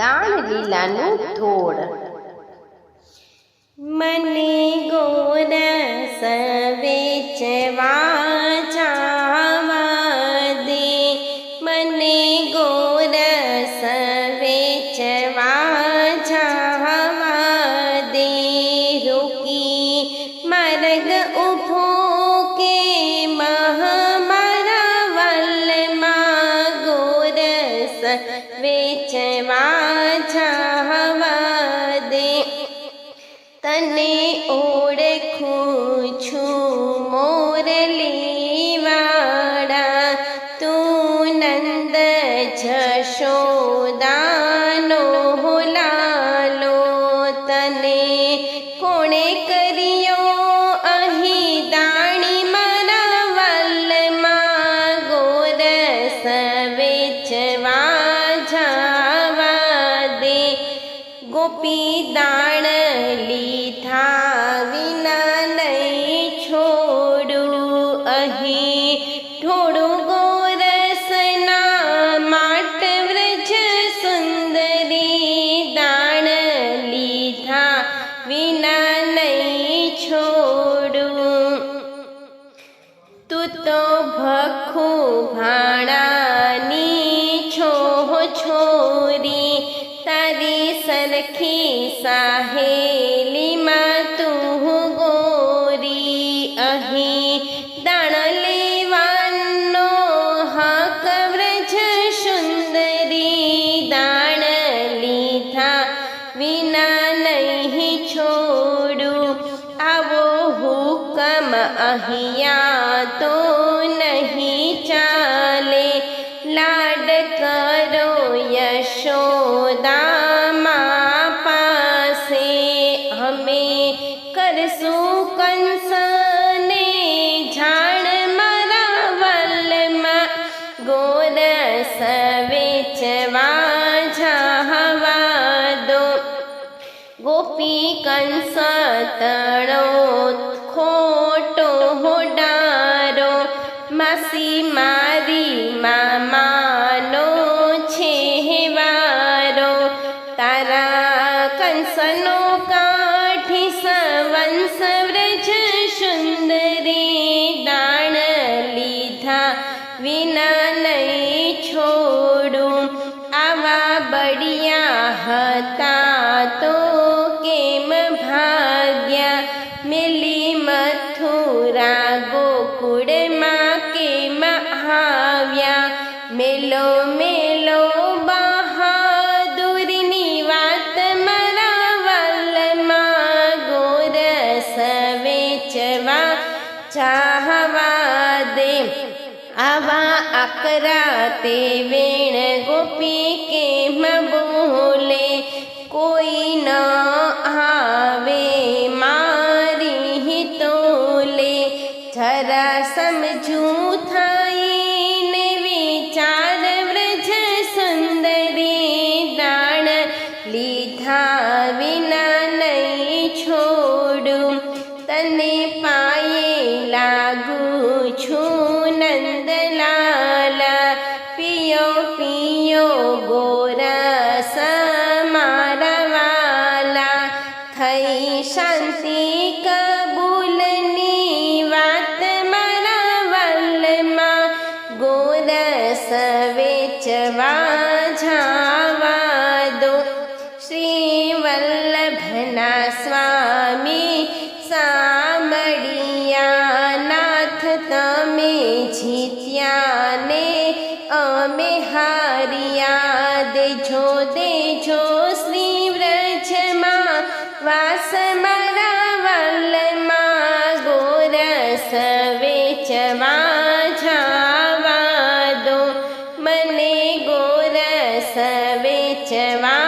દાણ લીલાનું થોડ. મને ગોરસ વેચવા જાવા દે, મને ગોરસ વેચવા જાવા દે. રોકી માર્ગ ઊભો કે મારા વલમાં ગોરસ વેચવા જાવા દે. તને ઓળખું છું મોરલીવાળા, તું નંદ જશોદાનો લાલો. તને કોણે કર્યો અહીં દાણી મારા વલમાં ગોરસ વેચવા જાવા દે. ગોપી દાણ લીધા વિના નહીં છોડું, અહીં થોડું ગોરસના માટ વ્રજ સુંદરી. દાણ લીધા વિના નહીં છોડું. તું તો ભખું ભાણાની છો છોરી, તારી સરખી સાહેલીમાં તું ગોરી. અહીં દાણ લેવાનો હક વ્રજ સુંદરી. દાણ લીધા વિના નહીં છોડું. આવો હુકમ અહીંયા તો નહીં ચાલે. લાડ કરો યશોદા પાસે, અમે કરશું કંસને જાણ મારા વલમાં ગોરસ વેચવા જાવા દો. ગોપી કંસ તણો ખોટો ડારો, માસી મારી મામાનો છે વારો. તારા કંસનો કાઠી સવંસ વ્રજ સુંદરી. દાણ લીધા વિના નહીં છોડું. આવા બળિયા હતા તો કેમ ભાગ્યા, મેલી મથુરા ગોકુળમાં કેમ આવ્યા. મેલો મેલો બહાદુરની વાત મારા વલમાં ગોરસ વેચવા જાવા દે. આવા આકરા તે વેણ ગોપી કેમ બોલે, કોઈ ન આવે મારી તોલે. જરા સમજું થઈને વિચાર વ્રજ સુંદરી. દાણ લીધા વિના નહીં છોડું. તને પાયે લાગુ છું નંદલાલા, પિયો પિયો ગોરસ મારા વાલા. થઈ શાંતિ કબૂલની વાત મારા વલમાં ગોરસ વેચવા જાવા દો. શ્રી વલ્લભના સ્વામી સાંભળ્યા, નાથ તમે જીત્યા ને અમે હાર્યા. દેજો દેજો શ્રી વ્રજમાં વાસ મારા વલમાં ગોરસ વેચવા જાવા દો. મને ગોરસ વેચવા